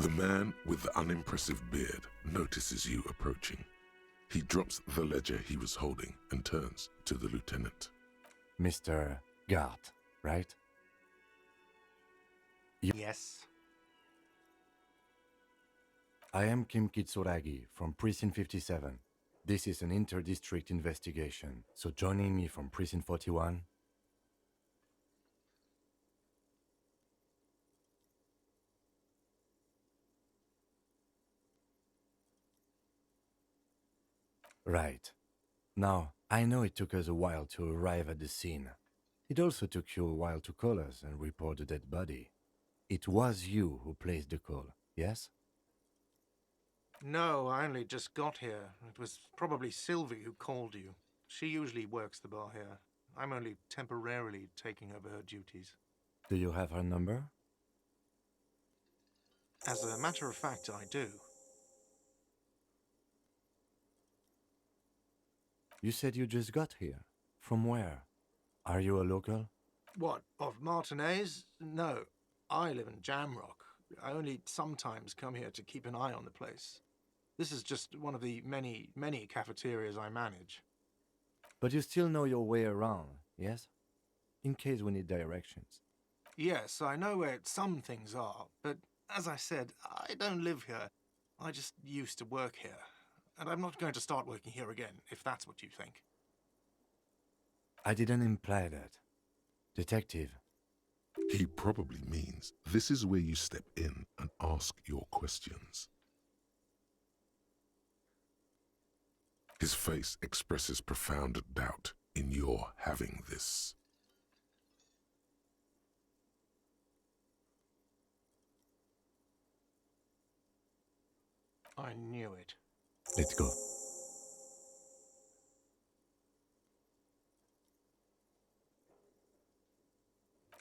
The man with the unimpressive beard notices you approaching. He drops the ledger he was holding and turns to the lieutenant. Mr. Gart, right? Yes. I am Kim Kitsuragi from Precinct 57. This is an inter-district investigation, so joining me from Precinct 41... Right. Now, I know it took us a while to arrive at the scene. It also took you a while to call us and report the dead body. It was you who placed the call, yes? No, I only just got here. It was probably Sylvie who called you. She usually works the bar here. I'm only temporarily taking over her duties. Do you have her number? As a matter of fact, I do. You said you just got here. From where? Are you a local? What, of Martinez? No, I live in Jamrock. I only sometimes come here to keep an eye on the place. This is just one of the many, many cafeterias I manage. But you still know your way around, yes? In case we need directions. Yes, I know where some things are, but as I said, I don't live here. I just used to work here. And I'm not going to start working here again, if that's what you think. I didn't imply that. Detective. He probably means this is where you step in and ask your questions. His face expresses profound doubt in your having this. I knew it. Let's go.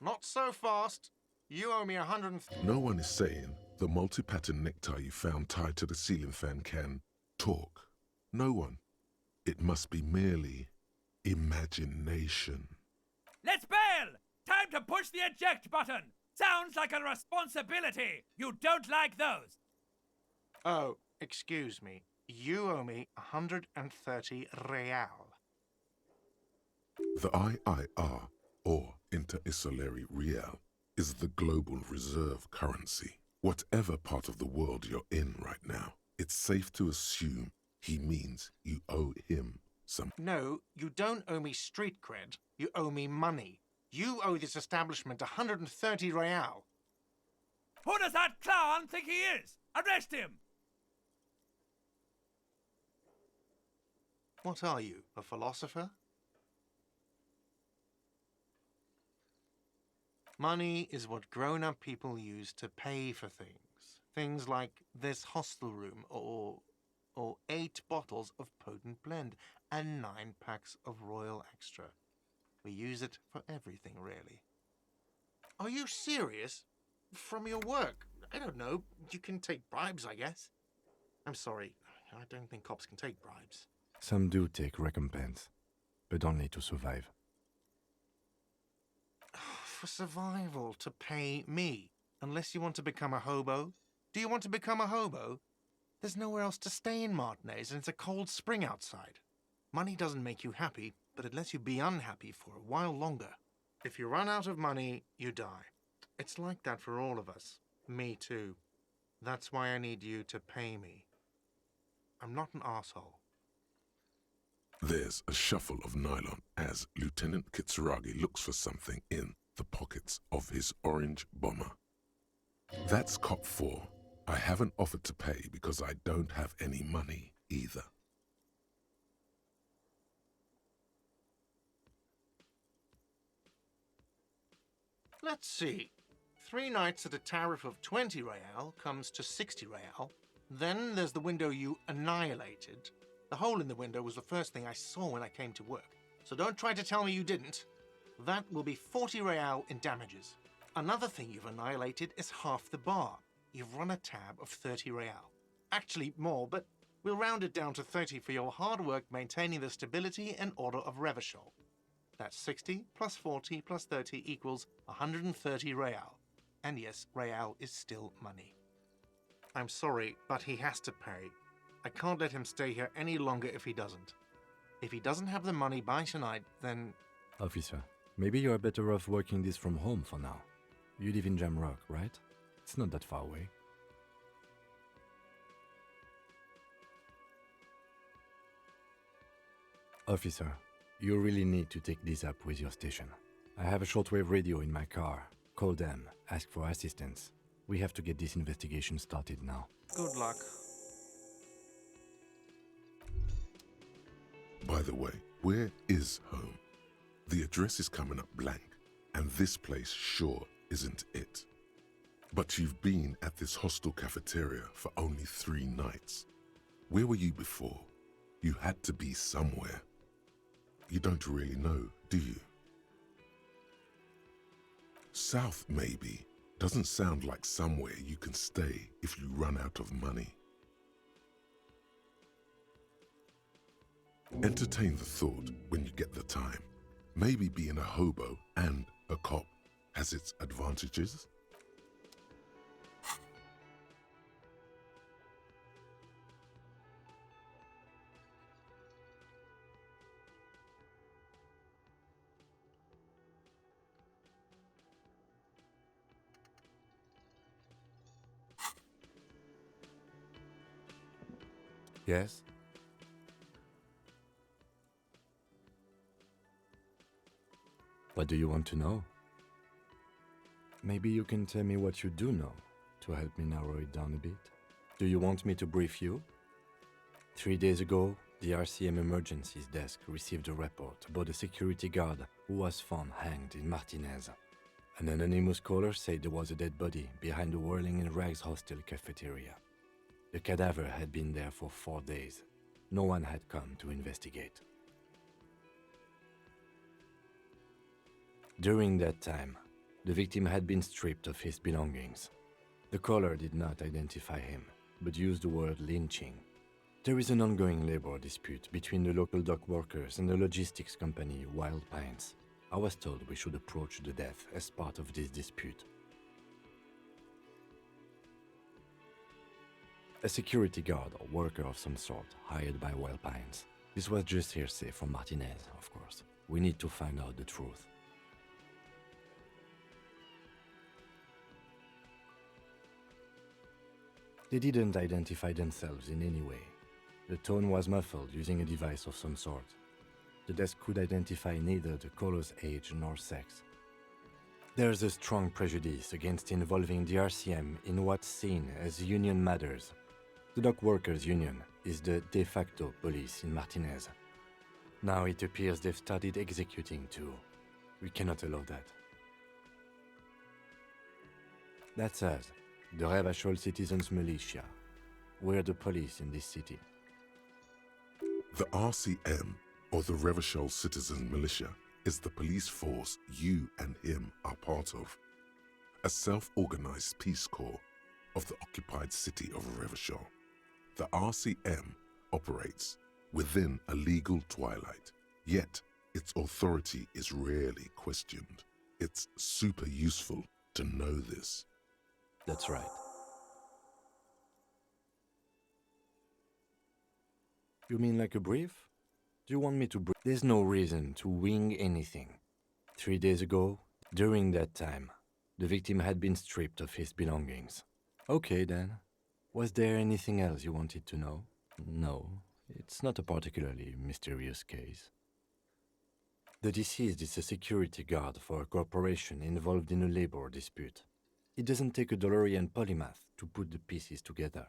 Not so fast. You owe me 100. No one is saying the multi-pattern necktie you found tied to the ceiling fan can talk. No one. It must be merely imagination. Let's bail! Time to push the eject button! Sounds like a responsibility! You don't like those! Oh, excuse me. You owe me 130 real. The IIR, or Inter-Isolary Real, is the global reserve currency. Whatever part of the world you're in right now, it's safe to assume he means you owe him some. No, you don't owe me street cred. You owe me money. You owe this establishment 130 real. Who does that clown think he is? Arrest him! What are you, a philosopher? Money is what grown-up people use to pay for things. Things like this hostel room, or 8 bottles of potent blend, and 9 packs of Royal Extra. We use it for everything, really. Are you serious? From your work? I don't know. You can take bribes, I guess. I'm sorry. I don't think cops can take bribes. Some do take recompense, but only to survive. For survival, to pay me. Unless you want to become a hobo. Do you want to become a hobo? There's nowhere else to stay in Martinez, and it's a cold spring outside. Money doesn't make you happy, but it lets you be unhappy for a while longer. If you run out of money, you die. It's like that for all of us. Me too. That's why I need you to pay me. I'm not an asshole. There's a shuffle of nylon as Lieutenant Kitsuragi looks for something in the pockets of his orange bomber. That's Cop 4. I haven't offered to pay because I don't have any money either. Let's see. 3 nights at a tariff of 20 real comes to 60 real. Then there's the window you annihilated. The hole in the window was the first thing I saw when I came to work. So don't try to tell me you didn't. That will be 40 real in damages. Another thing you've annihilated is half the bar. You've run a tab of 30 real. Actually more, but we'll round it down to 30 for your hard work maintaining the stability and order of Revachol. That's 60 plus 40 plus 30 equals 130 real. And yes, real is still money. I'm sorry, but he has to pay. I can't let him stay here any longer if he doesn't. If he doesn't have the money by tonight, then... Officer, maybe you are better off working this from home for now. You live in Jamrock, right? It's not that far away. Officer, you really need to take this up with your station. I have a shortwave radio in my car. Call them, ask for assistance. We have to get this investigation started now. Good luck. By the way, where is home? The address is coming up blank, and this place sure isn't it. But you've been at this hostel cafeteria for only 3 nights. Where were you before? You had to be somewhere. You don't really know, do you? South, maybe, doesn't sound like somewhere you can stay if you run out of money. Entertain the thought when you get the time. Maybe being a hobo and a cop has its advantages. Yes? What do you want to know? Maybe you can tell me what you do know to help me narrow it down a bit. Do you want me to brief you? 3 days ago, the RCM emergencies desk received a report about a security guard who was found hanged in Martinez. An anonymous caller said there was a dead body behind the Whirling in Rags hostel cafeteria. The cadaver had been there for 4 days. No one had come to investigate. During that time, the victim had been stripped of his belongings. The caller did not identify him, but used the word lynching. There is an ongoing labor dispute between the local dock workers and the logistics company Wild Pines. I was told we should approach the death as part of this dispute. A security guard or worker of some sort hired by Wild Pines. This was just hearsay from Martinez, of course. We need to find out the truth. They didn't identify themselves in any way. The tone was muffled using a device of some sort. The desk could identify neither the caller's age nor sex. There's a strong prejudice against involving the RCM in what's seen as union matters. The dock workers' union is the de facto police in Martinez. Now it appears they've started executing too. We cannot allow that. That's us. The Revachol Citizens Militia. We're the police in this city. The RCM, or the Revachol Citizen Militia, is the police force you and him are part of. A self-organized peace corps of the occupied city of Revachol. The RCM operates within a legal twilight, yet its authority is rarely questioned. It's super useful to know this. That's right. You mean like a brief? Do you want me to brief? There's no reason to wing anything. 3 days ago, during that time, the victim had been stripped of his belongings. Okay then. Was there anything else you wanted to know? No, it's not a particularly mysterious case. The deceased is a security guard for a corporation involved in a labor dispute. It doesn't take a DeLorean polymath to put the pieces together.